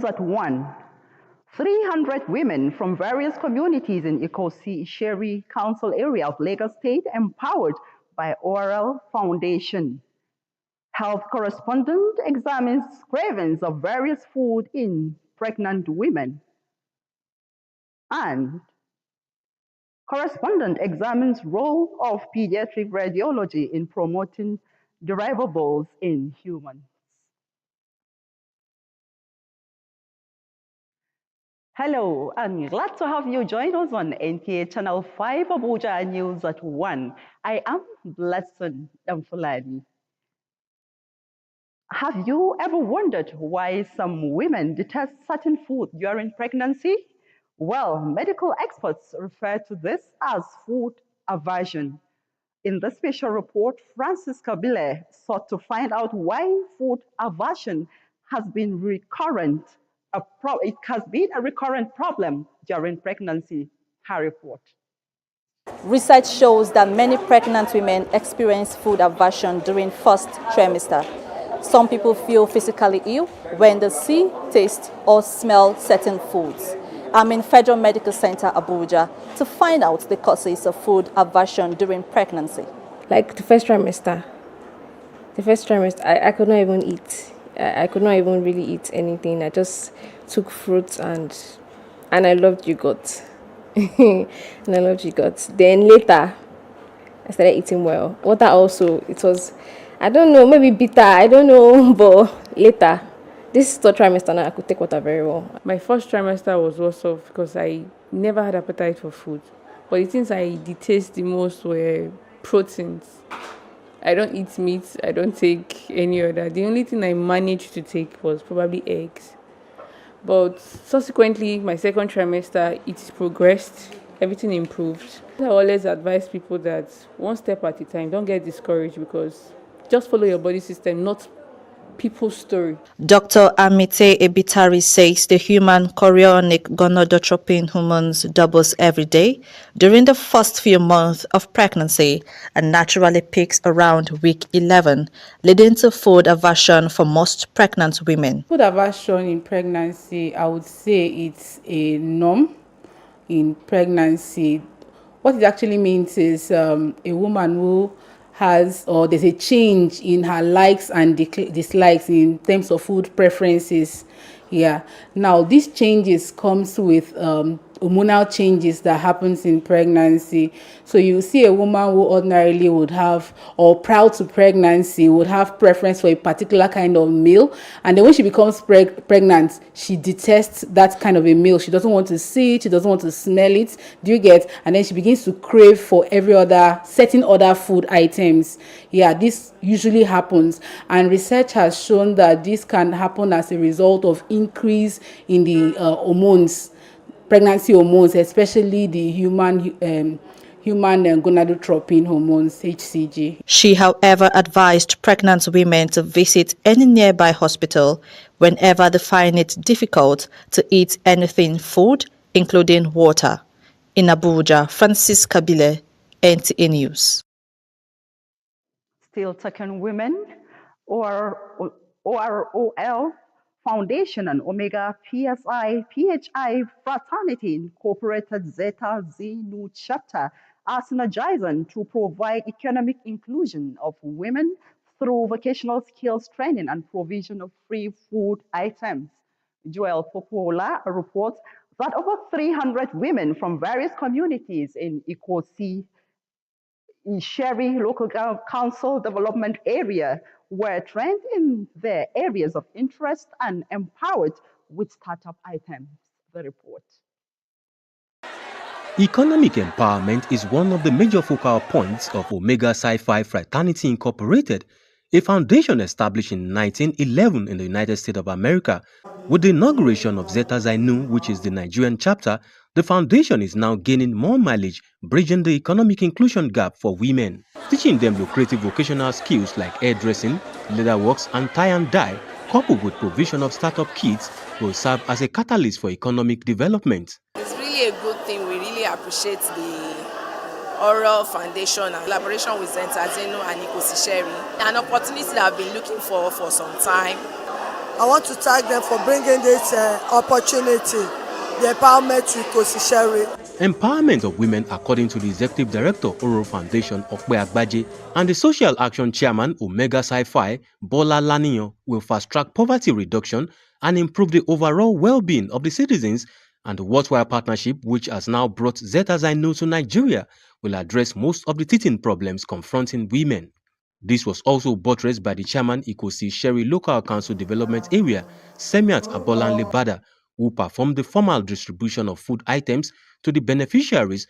News at 1. 300 women from various communities in Ikosi Sherry Council area of Lagos State empowered by Oral Foundation. Health correspondent examines cravings of various food in pregnant women. And correspondent examines role of pediatric radiology in promoting derivables in humans. Hello, I'm glad to have you join us on NTA Channel 5 Abuja News at 1. I am Blessing Damfulani. Have you ever wondered why some women detest certain food during pregnancy? Well, medical experts refer to this as food aversion. In this special report, Francis Kabile sought to find out why food aversion has been recurrent. It has been a recurrent problem during pregnancy. Her report. Research shows that many pregnant women experience food aversion during first trimester. Some people feel physically ill when they see, taste, or smell certain foods. I'm in Federal Medical Center, Abuja, to find out the causes of food aversion during pregnancy. Like the first trimester, I could not even eat. I could not even really eat anything. I just took fruits and I loved yogurt. Then later, I started eating well. Water also, it was, I don't know, maybe bitter, I don't know, but later, this third trimester now, I could take water very well. My first trimester was worse off because I never had appetite for food. But the things I detest the most were proteins. I don't eat meat, I don't take any other. The only thing I managed to take was probably eggs. But subsequently, my second trimester, it progressed, everything improved. I always advise people that one step at a time, don't get discouraged because just follow your body system, not people's story. Dr. Amite Ebitari says the human chorionic gonadotropin hormones doubles every day during the first few months of pregnancy and naturally peaks around week 11, leading to food aversion for most pregnant women. Food aversion in pregnancy, I would say it's a norm in pregnancy. What it actually means is a woman who has, or there's a change in her likes and dislikes in terms of food preferences. Yeah. Now, these changes comes with hormonal changes that happens in pregnancy. So you see a woman who ordinarily would have, or prior to pregnancy, would have preference for a particular kind of meal. And then when she becomes pregnant, she detests that kind of a meal. She doesn't want to see it. She doesn't want to smell it. Do you get? And then she begins to crave for certain other food items. Yeah, this usually happens. And research has shown that this can happen as a result of increase in the hormones, pregnancy hormones, especially the human gonadotropin hormones, HCG. She, however, advised pregnant women to visit any nearby hospital whenever they find it difficult to eat anything food, including water. In Abuja, Francis Kabile, NTA News. Still taking women, or OROL Foundation and Omega PSI PHI Fraternity Incorporated Zeta Z Nu chapter are synergizing to provide economic inclusion of women through vocational skills training and provision of free food items. Joel Popola reports that over 300 women from various communities in Ikosi in Sherry Local Council Development Area were trained in their areas of interest and empowered with startup items. The report. Economic empowerment is one of the major focal points of Omega Psi-Phi Fraternity Incorporated, a foundation established in 1911 in the United States of America. With the inauguration of Zeta Xi Nu, which is the Nigerian chapter, the foundation is now gaining more mileage, bridging the economic inclusion gap for women. Teaching them lucrative vocational skills like hairdressing, leatherworks, and tie and dye, coupled with provision of startup kits, will serve as a catalyst for economic development. It's really a good thing. We really appreciate the Oral Foundation and collaboration with Zeta Xi Nu and Ikosi Sherry. An opportunity that I've been looking for some time, I want to thank them for bringing this opportunity, the empowerment with Kosi Sherry. Empowerment of women, according to the Executive Director, Oro Foundation, Okpe Agbaje, and the Social Action Chairman, Omega Sci-Fi, Bola Laniyan, will fast-track poverty reduction and improve the overall well-being of the citizens, and the worthwhile partnership, which has now brought Zeta Zainu to Nigeria, will address most of the teething problems confronting women. This was also buttressed by the chairman Ikosi Sherry Local Council Development Area, Semiat Abolanle Bada, who performed the formal distribution of food items to the beneficiaries.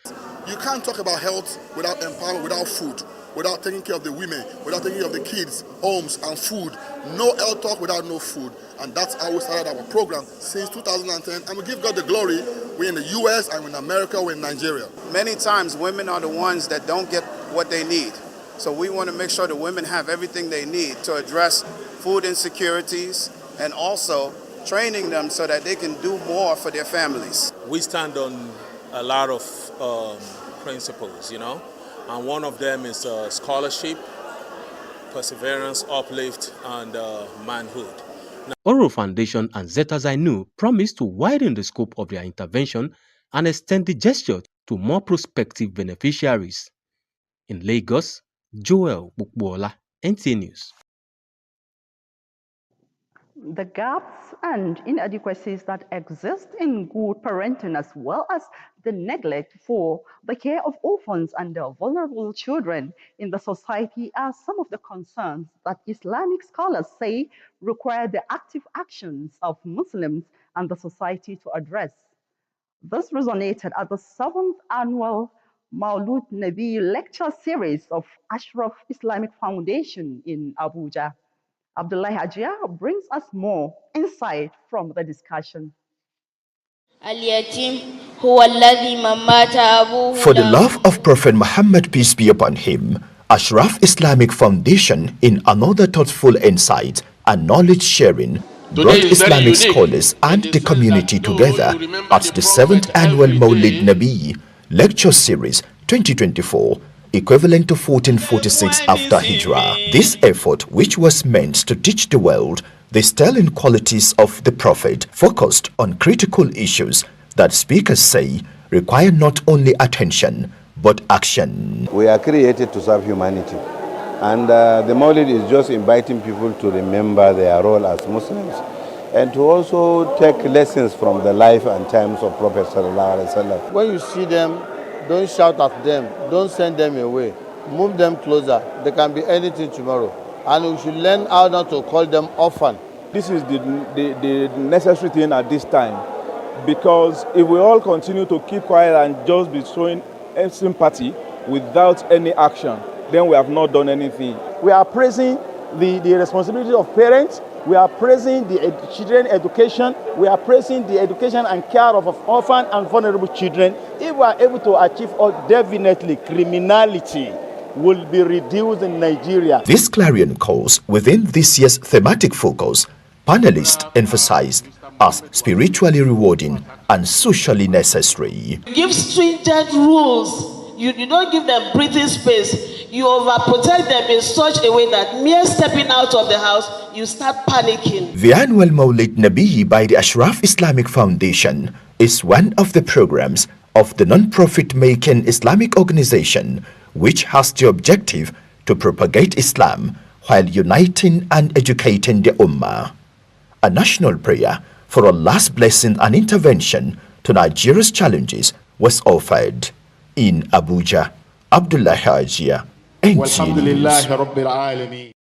You can't talk about health without empowerment, without food, without taking care of the women, without taking care of the kids, homes and food. No health talk without no food. And that's how we started our program since 2010. And we give God the glory. We're in the US and we're in America, we're in Nigeria. Many times women are the ones that don't get what they need. So we want to make sure the women have everything they need to address food insecurities and also training them so that they can do more for their families. We stand on a lot of principles, and one of them is scholarship, perseverance, uplift, and manhood. Oro Foundation and Zeta Zainu promise to widen the scope of their intervention and extend the gesture to more prospective beneficiaries. In Lagos, Joel Bukbola, NTA News. The gaps and inadequacies that exist in good parenting, as well as the neglect for the care of orphans and vulnerable children in the society, are some of the concerns that Islamic scholars say require the active actions of Muslims and the society to address. This resonated at the 7th annual Maulud Nabi lecture series of Ashraf Islamic Foundation in Abuja. Abdullahi Hajia brings us more insight from the discussion. For the love of Prophet Muhammad, peace be upon him, Ashraf Islamic Foundation, in another thoughtful insight and knowledge sharing, brought Islamic scholars and the community together at the 7th annual Maulid Nabi lecture series 2024, equivalent to 1446 after Hijrah. This effort, which was meant to teach the world the sterling qualities of the Prophet, focused on critical issues that speakers say require not only attention but action. We are created to serve humanity, and the Maulid is just inviting people to remember their role as Muslims and to also take lessons from the life and times of Prophet Sallallahu Alaihi Wasallam. When you see them, don't shout at them, don't send them away, move them closer. They can be anything tomorrow, and we should learn how not to call them orphan. This is the necessary thing at this time, because if we all continue to keep quiet and just be showing sympathy without any action, then we have not done anything. We are praising the responsibility of parents. We are praising the children education. We are praising the education and care of orphan and vulnerable children. If we are able to achieve all, definitely criminality will be reduced in Nigeria. This clarion calls within this year's thematic focus, panelists emphasized as spiritually rewarding and socially necessary. Give stringent rules. You don't give them breathing space. You overprotect them in such a way that mere stepping out of the house, you start panicking. The annual Maulid Nabi by the Ashraf Islamic Foundation is one of the programs of the non-profit making Islamic organization, which has the objective to propagate Islam while uniting and educating the Ummah. A national prayer for Allah's blessing and intervention to Nigeria's challenges was offered. In Abuja, Abdullah Hajia, NTA News.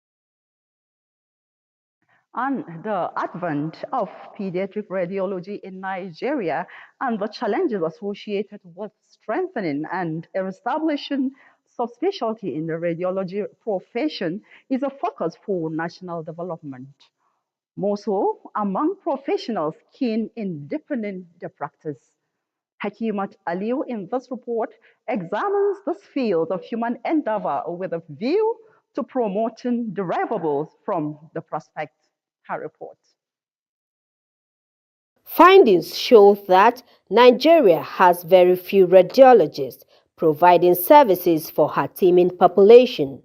On the advent of pediatric radiology in Nigeria and the challenges associated with strengthening and establishing subspecialty in the radiology profession is a focus for national development. More so among professionals keen in deepening their practice. Hakimat Aliu in this report examines this field of human endeavor with a view to promoting deliverables from the prospect. Her report. Findings show that Nigeria has very few radiologists providing services for her teeming population.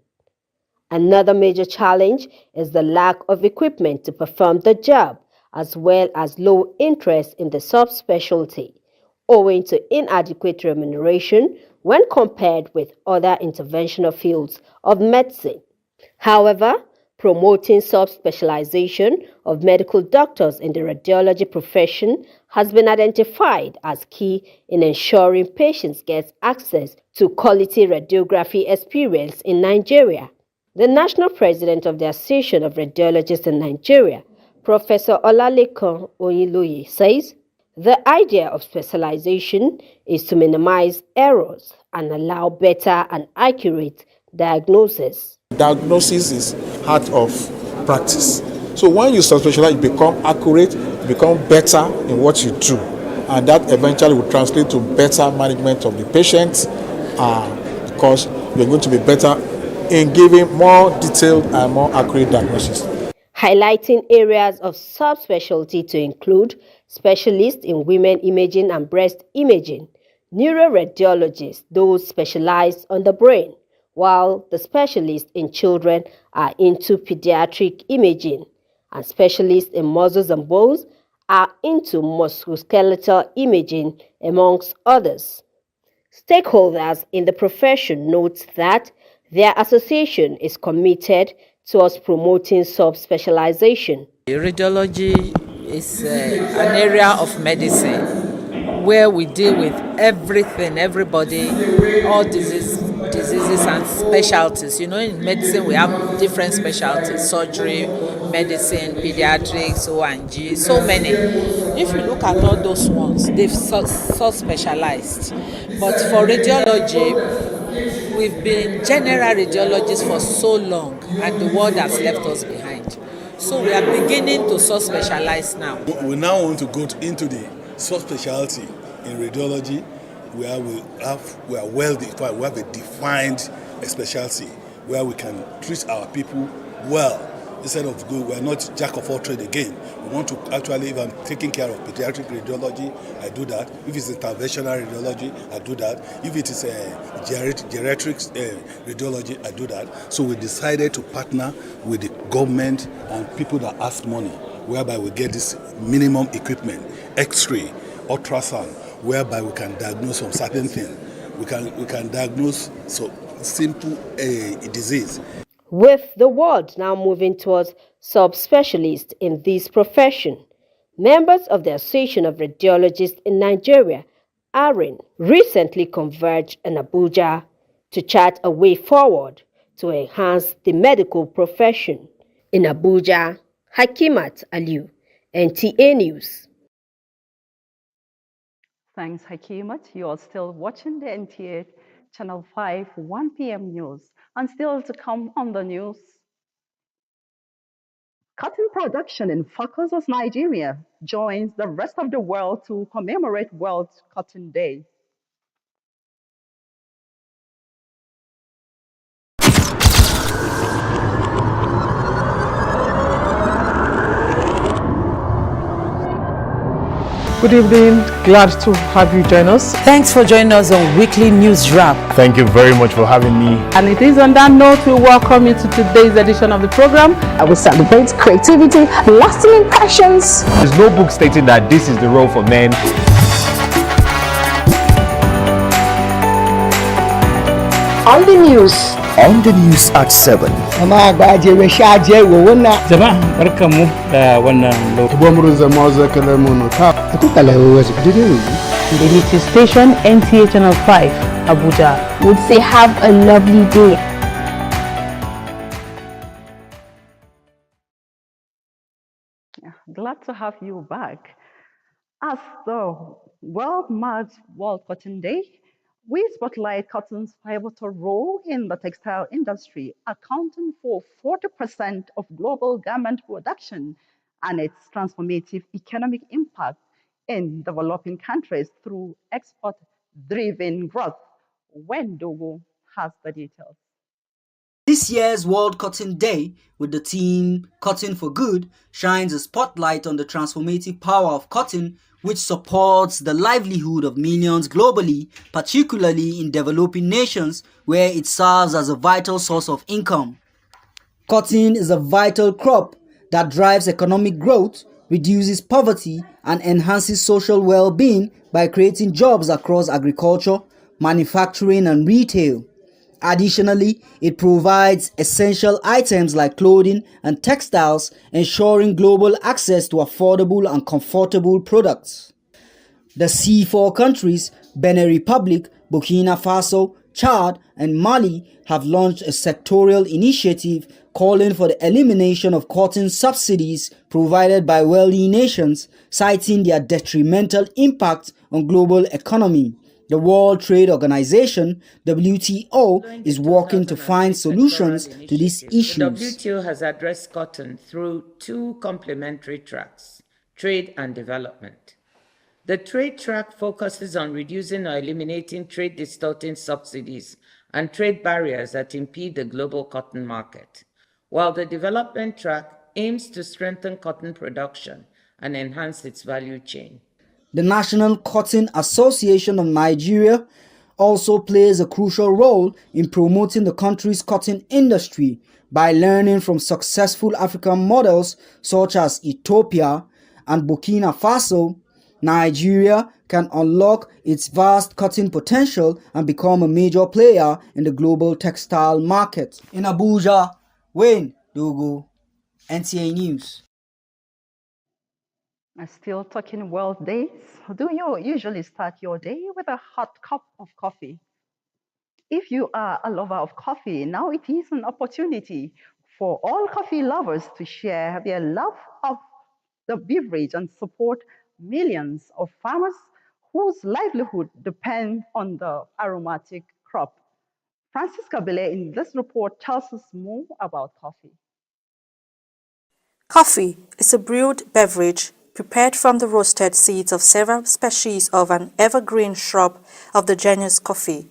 Another major challenge is the lack of equipment to perform the job, as well as low interest in the subspecialty, owing to inadequate remuneration when compared with other interventional fields of medicine. However, promoting subspecialization of medical doctors in the radiology profession has been identified as key in ensuring patients get access to quality radiography experience in Nigeria. The national president of the Association of Radiologists in Nigeria, Professor Olalekan Oyiloye, says the idea of specialization is to minimize errors and allow better and accurate diagnosis. Diagnosis is part of practice. So when you subspecialize, you become accurate, you become better in what you do. And that eventually will translate to better management of the patient because you're going to be better in giving more detailed and more accurate diagnosis. Highlighting areas of subspecialty to include specialists in women imaging and breast imaging, neuroradiologists, those specialized on the brain, while the specialists in children are into pediatric imaging, and specialists in muscles and bones are into musculoskeletal imaging, amongst others. Stakeholders in the profession note that their association is committed towards promoting subspecialization. Radiology is an area of medicine where we deal with everything, everybody, all diseases and specialties. You know, in medicine we have different specialties: surgery, medicine, pediatrics, O&G, so many. If you look at all those ones, they've so specialized. But for radiology, we've been general radiologists for so long, and the world has left us behind. So we are beginning to specialize now. We now want to go into the subspecialty in radiology, where we are well defined. We have a defined specialty where we can treat our people well. Instead of we are not jack of all trade again. We want to actually, if I'm taking care of pediatric radiology, I do that. If it's interventional radiology, I do that. If it is geriatrics radiology, I do that. So we decided to partner with the government and people that ask money, whereby we get this minimum equipment, X-ray, ultrasound, whereby we can diagnose some certain things. We can diagnose so simple disease. With the world now moving towards subspecialists in this profession, members of the Association of Radiologists in Nigeria, ARIN, recently converged in Abuja to chart a way forward to enhance the medical profession. In Abuja, Hakimat Aliu, NTA News. Thanks, Hakimat. You are still watching the NTA Channel 5 1 p.m. news. And still to come on the news. Cotton production in Focus, Nigeria joins the rest of the world to commemorate World Cotton Day. Good evening, glad to have you join us. Thanks for joining us on Weekly News Wrap. Thank you very much for having me. And it is on that note we welcome you to today's edition of the program. I will celebrate creativity, lasting impressions. There's no book stating that this is the role for men. On the news. On the news at 7. The Unity Station, NTA Channel 5, Abuja, would say have a lovely day. Glad to have you back. As the world marks World Cotton Day, we spotlight cotton's pivotal role in the textile industry, accounting for 40% of global garment production and its transformative economic impact in developing countries through export-driven growth. Wendogo has the details. This year's World Cotton Day, with the theme Cotton for Good, shines a spotlight on the transformative power of cotton, which supports the livelihood of millions globally, particularly in developing nations where it serves as a vital source of income. Cotton is a vital crop that drives economic growth, reduces poverty, and enhances social well-being by creating jobs across agriculture, manufacturing, and retail. Additionally, it provides essential items like clothing and textiles, ensuring global access to affordable and comfortable products. The C4 countries, Benin Republic, Burkina Faso, Chad, and Mali, have launched a sectorial initiative calling for the elimination of cotton subsidies provided by wealthy nations, citing their detrimental impact on global economy. The World Trade Organization, WTO, is working to find solutions to these issues. The WTO has addressed cotton through two complementary tracks, trade and development. The trade track focuses on reducing or eliminating trade distorting subsidies and trade barriers that impede the global cotton market, while the development track aims to strengthen cotton production and enhance its value chain. The National Cotton Association of Nigeria also plays a crucial role in promoting the country's cotton industry by learning from successful African models such as Ethiopia and Burkina Faso. Nigeria can unlock its vast cotton potential and become a major player in the global textile market. In Abuja, Wayne Dogo, NTA News. Still talking world days. Do you usually start your day with a hot cup of coffee? If you are a lover of coffee, now it is an opportunity for all coffee lovers to share their love of the beverage and support millions of farmers whose livelihood depend on the aromatic crop. Francisca Bele in this report tells us more about coffee. Coffee is a brewed beverage prepared from the roasted seeds of several species of an evergreen shrub of the genus coffee.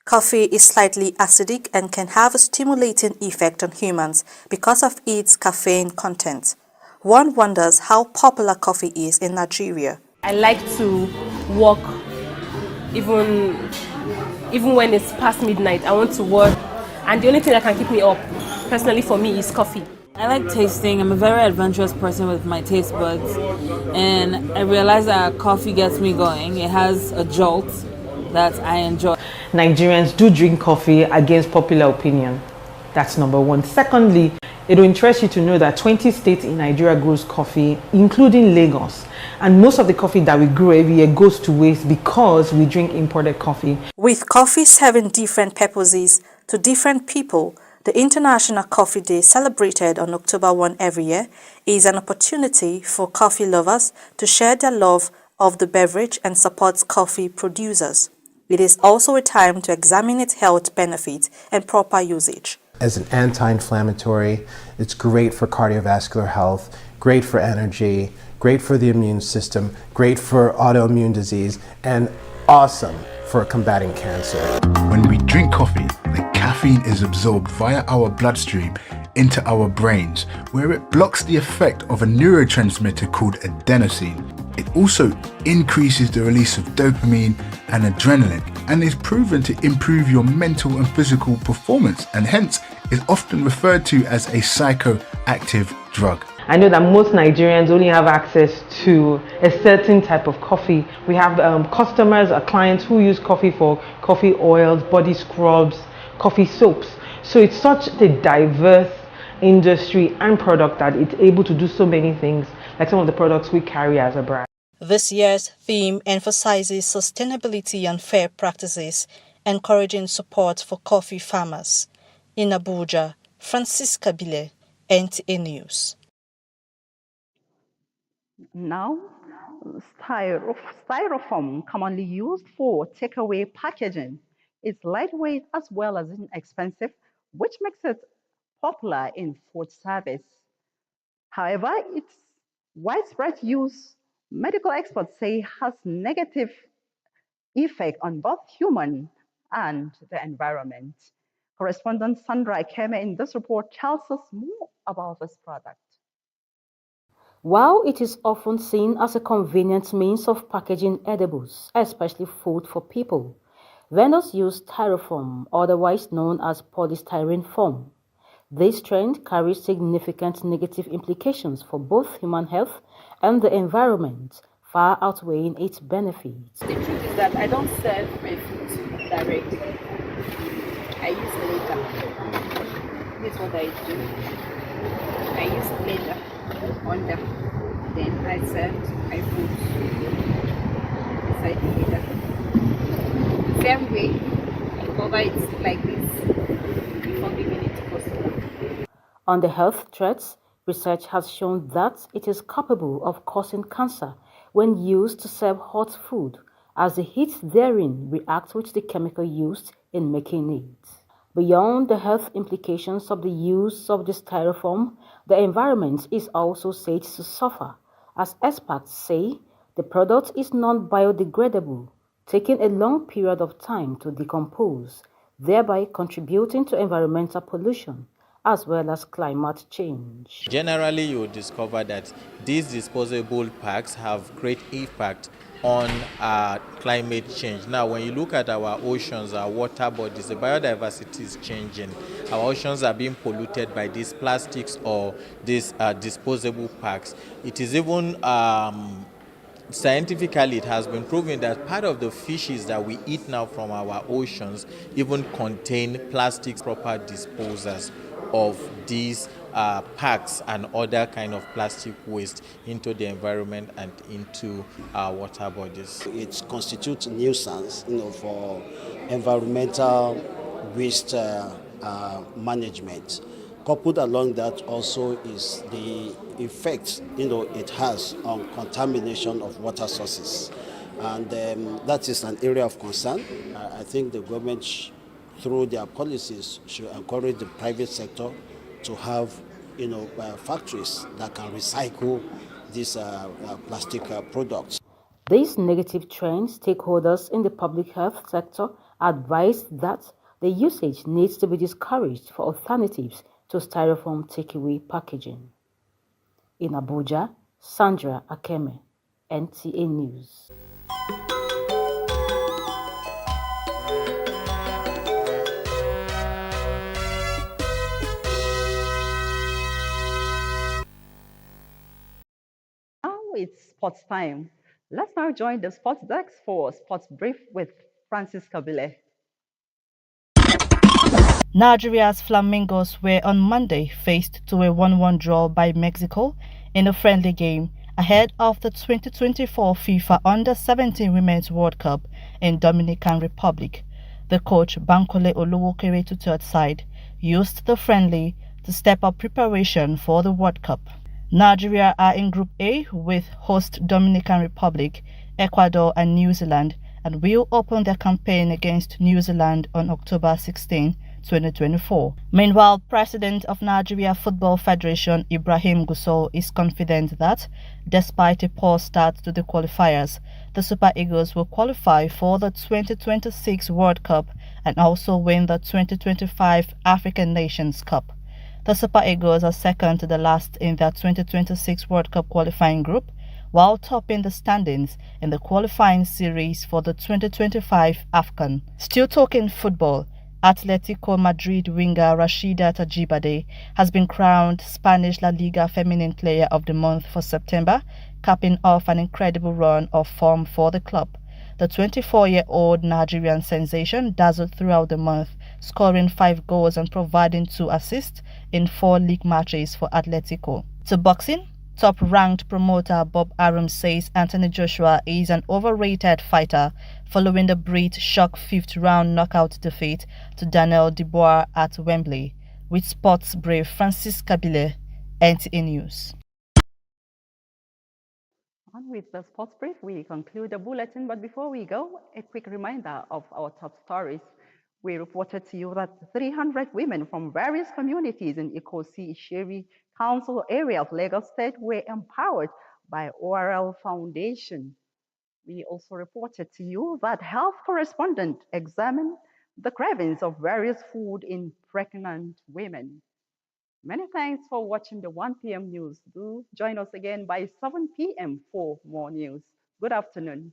Coffee is slightly acidic and can have a stimulating effect on humans because of its caffeine content. One wonders how popular coffee is in Nigeria. I like to walk even when it's past midnight. I want to work, and the only thing that can keep me up, personally for me, is coffee. I like tasting. I'm a very adventurous person with my taste buds, and I realize that coffee gets me going. It has a jolt that I enjoy. Nigerians do drink coffee against popular opinion. That's number one. Secondly, it will interest you to know that 20 states in Nigeria grows coffee, including Lagos. And most of the coffee that we grow every year goes to waste because we drink imported coffee. With coffee serving different purposes to different people, the International Coffee Day, celebrated on October 1 every year, is an opportunity for coffee lovers to share their love of the beverage and support coffee producers. It is also a time to examine its health benefits and proper usage. As an anti-inflammatory, it's great for cardiovascular health, great for energy, great for the immune system, great for autoimmune disease, and awesome for combating cancer. When we drink coffee, the caffeine is absorbed via our bloodstream into our brains, where it blocks the effect of a neurotransmitter called adenosine. It also increases the release of dopamine and adrenaline, and is proven to improve your mental and physical performance, and hence is often referred to as a psychoactive drug. I know that most Nigerians only have access to a certain type of coffee. We have customers or clients who use coffee for coffee oils, body scrubs, coffee soaps. So it's such a diverse industry and product that it's able to do so many things, like some of the products we carry as a brand. This year's theme emphasizes sustainability and fair practices, encouraging support for coffee farmers. In Abuja, Francisca Bile, NTA News. Now, styrofoam, commonly used for takeaway packaging, is lightweight as well as inexpensive, which makes it popular in food service. However, its widespread use, medical experts say, has negative effect on both human and the environment. Correspondent Sandra Ikeme in this report tells us more about this product. While it is often seen as a convenient means of packaging edibles, especially food for people, vendors use styrofoam, otherwise known as polystyrene foam. This trend carries significant negative implications for both human health and the environment, far outweighing its benefits. The truth is that I don't serve my food directly. I use later. This is what I do. I use later under. Then I serve my food inside the later. Same way, I cover it like this before giving it to customer. On the health threats, research has shown that it is capable of causing cancer when used to serve hot food, as the heat therein reacts with the chemical used in making it. Beyond the health implications of the use of the styrofoam, the environment is also said to suffer. As experts say, the product is non-biodegradable, taking a long period of time to decompose, thereby contributing to environmental pollution as well as climate change. Generally, you will discover that these disposable packs have great impact on climate change. Now, when you look at our oceans, our water bodies, the biodiversity is changing. Our oceans are being polluted by these plastics or these disposable packs. It is even scientifically, it has been proven that part of the fishes that we eat now from our oceans even contain plastics proper disposers of these packs and other kind of plastic waste into the environment and into our water bodies. It constitutes nuisance, for environmental waste management. Coupled along that also is the effect, it has on contamination of water sources, and that is an area of concern. I think the government, through their policies, should encourage the private sector to have, factories that can recycle these plastic products. These negative trends, stakeholders in the public health sector advise that the usage needs to be discouraged for alternatives to styrofoam takeaway packaging. In Abuja, Sandra Akeme, NTA News. Now it's sports time. Let's now join the sports desk for Sports Brief with Francis Kabile. Nigeria's Flamingos were on Monday faced to a 1-1 draw by Mexico in a friendly game ahead of the 2024 FIFA Under-17 Women's World Cup in Dominican Republic. The coach Bankole Oluwokere Tutu's side used the friendly to step up preparation for the World Cup. Nigeria are in Group A with host Dominican Republic, Ecuador and New Zealand, and will open their campaign against New Zealand on October 16, 2024. Meanwhile, President of Nigeria Football Federation Ibrahim Gusau is confident that, despite a poor start to the qualifiers, the Super Eagles will qualify for the 2026 World Cup and also win the 2025 African Nations Cup. The Super Eagles are second to the last in their 2026 World Cup qualifying group, while topping the standings in the qualifying series for the 2025 AFCON. Still talking football, Atletico Madrid winger Rashida Tajibade has been crowned Spanish La Liga Feminine Player of the Month for September, capping off an incredible run of form for the club. The 24-year-old Nigerian sensation dazzled throughout the month, scoring 5 goals and providing 2 assists in 4 league matches for Atletico. To boxing, top-ranked promoter Bob Arum says Anthony Joshua is an overrated fighter following the Brit shock 5th-round knockout defeat to Daniel Dubois at Wembley. With sports brave Francis Kabile, NTA News. And with the sports brief, we conclude the bulletin. But before we go, a quick reminder of our top stories. We reported to you that 300 women from various communities in Ikosi Isheri Council area of Lagos State were empowered by ORL Foundation. We also reported to you that health correspondent examined the cravings of various food in pregnant women. Many thanks for watching the 1 p.m. news. Do join us again by 7 p.m. for more news. Good afternoon.